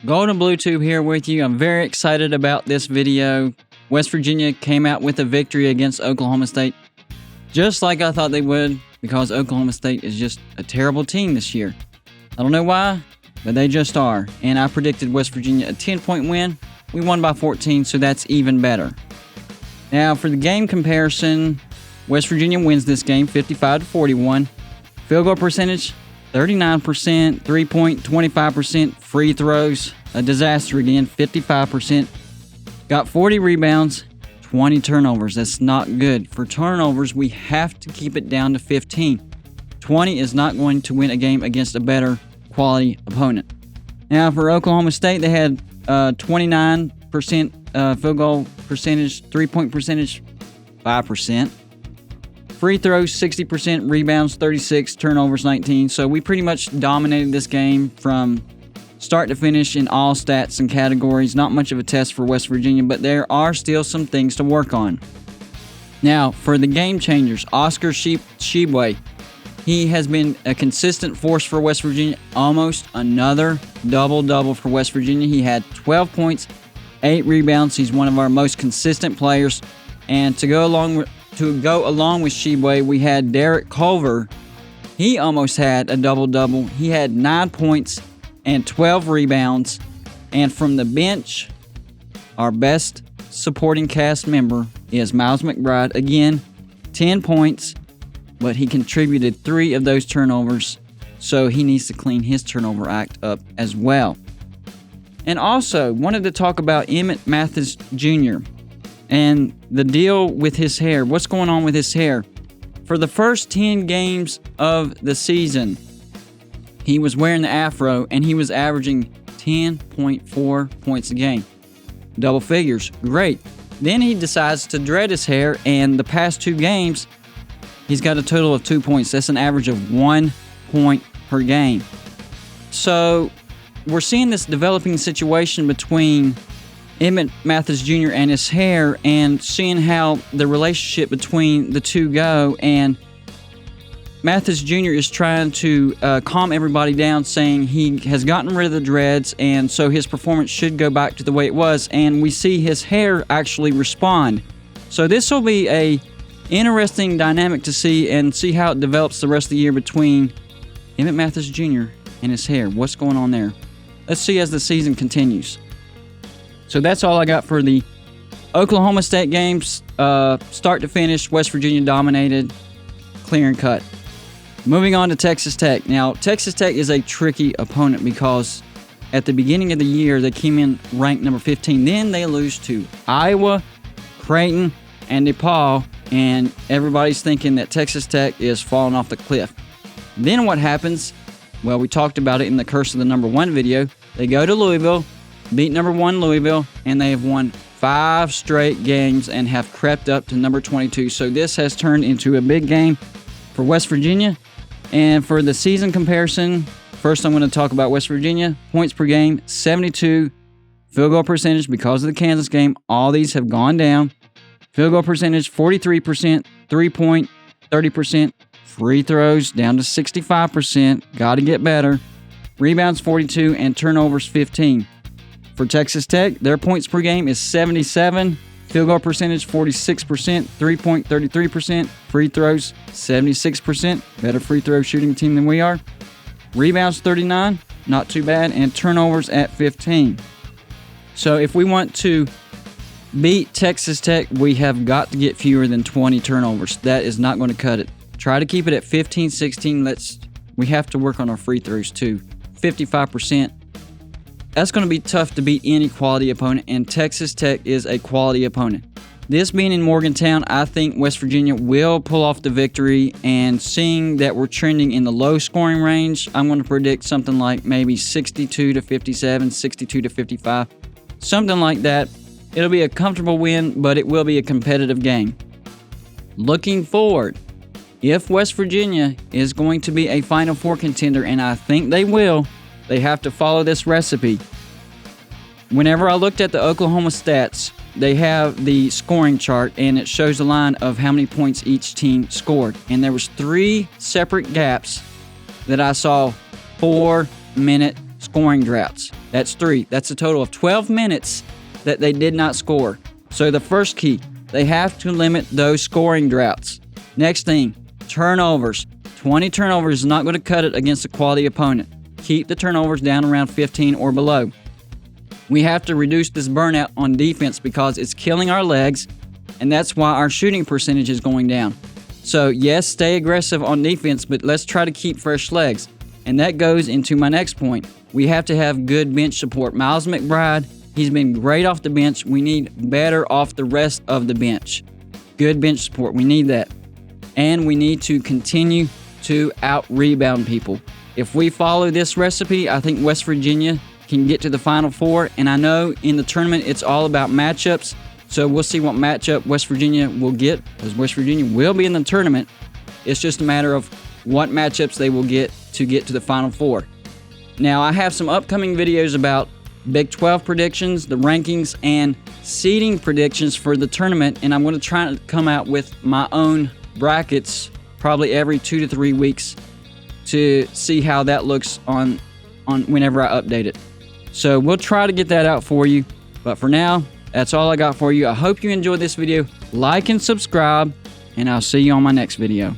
Golden Blue Tube here with you. I'm very excited about this video. West Virginia came out with a victory against Oklahoma State, just like I thought they would, because Oklahoma State is just a terrible team this year. I don't know why, but they just are. And I predicted West Virginia a 10-point win. We won by 14, so that's even better. Now, for the game comparison, West Virginia wins this game 55-41. Field goal percentage, 39%, 3-point, 25%, free throws, a disaster again, 55%. Got 40 rebounds, 20 turnovers. That's not good. For turnovers, we have to keep it down to 15. 20 is not going to win a game against a better quality opponent. Now, for Oklahoma State, they had 29% field goal percentage, 3-point percentage, 5%. Free throws, 60%, rebounds, 36, turnovers, 19. So we pretty much dominated this game from start to finish in all stats and categories. Not much of a test for West Virginia, but there are still some things to work on. Now, for the game changers, Oscar Tshiebwe. He has been a consistent force for West Virginia. Almost another double-double for West Virginia. He had 12 points, 8 rebounds. He's one of our most consistent players. And to go along with Tshiebwe, we had Derek Culver. He almost had a double-double. He had 9 points and 12 rebounds. And from the bench, our best supporting cast member is Miles McBride. Again, 10 points, but he contributed 3 of those turnovers, so he needs to clean his turnover act up as well. And also, wanted to talk about Emmitt Matthews Jr. and the deal with his hair. What's going on with his hair? For the first 10 games of the season, he was wearing the afro, and he was averaging 10.4 points a game. Double figures. Great. Then he decides to dread his hair, and the past 2 games, he's got a total of 2 points. That's an average of 1 point per game. So we're seeing this developing situation between Emmitt Matthews Jr. and his hair, and seeing how the relationship between the two go. And Matthews Jr. is trying to calm everybody down, saying he has gotten rid of the dreads, and so his performance should go back to the way it was. And we see his hair actually respond. So this will be a interesting dynamic to see, and see how it develops the rest of the year between Emmitt Matthews Jr. and his hair. What's going on there? Let's see as the season continues. So that's all I got for the Oklahoma State games. Start to finish, West Virginia dominated, clear and cut. Moving on to Texas Tech. Now, Texas Tech is a tricky opponent because at the beginning of the year, they came in ranked number 15. Then they lose to Iowa, Creighton, and DePaul, and everybody's thinking that Texas Tech is falling off the cliff. Then what happens? Well, we talked about it in the Curse of the Number 1 video. They go to Louisville, beat number 1 Louisville, and they have won 5 straight games and have crept up to number 22. So this has turned into a big game for West Virginia. And for the season comparison, first I'm going to talk about West Virginia. Points per game, 72. Field goal percentage, because of the Kansas game, all these have gone down. Field goal percentage, 43%. 3-point, 30%. Free throws, down to 65%. Got to get better. Rebounds, 42. And turnovers, 15. For Texas Tech, their points per game is 77. Field goal percentage, 46%. 3-point, 33%. Free throws, 76%. Better free throw shooting team than we are. Rebounds, 39. Not too bad. And turnovers at 15. So if we want to beat Texas Tech, we have got to get fewer than 20 turnovers. That is not going to cut it. Try to keep it at 15, 16. We have to work on our free throws too. 55%. That's going to be tough to beat any quality opponent, and Texas Tech is a quality opponent. This being in Morgantown, I think West Virginia will pull off the victory, and seeing that we're trending in the low scoring range, I'm going to predict something like maybe 62-57, 62-55, something like that. It'll be a comfortable win, but it will be a competitive game. Looking forward, if West Virginia is going to be a Final Four contender, and I think they will, they have to follow this recipe. Whenever I looked at the Oklahoma stats, they have the scoring chart, and it shows a line of how many points each team scored. And there was 3 separate gaps that I saw 4-minute scoring droughts. That's 3. That's a total of 12 minutes that they did not score. So the first key, they have to limit those scoring droughts. Next thing, turnovers. 20 turnovers is not going to cut it against a quality opponent. Keep the turnovers down around 15 or below. We have to reduce this burnout on defense because it's killing our legs, and that's why our shooting percentage is going down. So yes, stay aggressive on defense, but let's try to keep fresh legs. And that goes into my next point. We have to have good bench support. Miles McBride, he's been great off the bench. We need better off the rest of the bench. Good bench support, we need that. And we need to continue to out-rebound people. If we follow this recipe, I think West Virginia can get to the Final Four. And I know in the tournament it's all about matchups. So we'll see what matchup West Virginia will get, because West Virginia will be in the tournament. It's just a matter of what matchups they will get to the Final Four. Now, I have some upcoming videos about Big 12 predictions, the rankings, and seeding predictions for the tournament, and I'm going to try to come out with my own brackets probably every 2 to 3 weeks to see how that looks on whenever I update it. So we'll try to get that out for you, but for now, that's all I got for you. I hope you enjoyed this video. Like and subscribe, and I'll see you on my next video.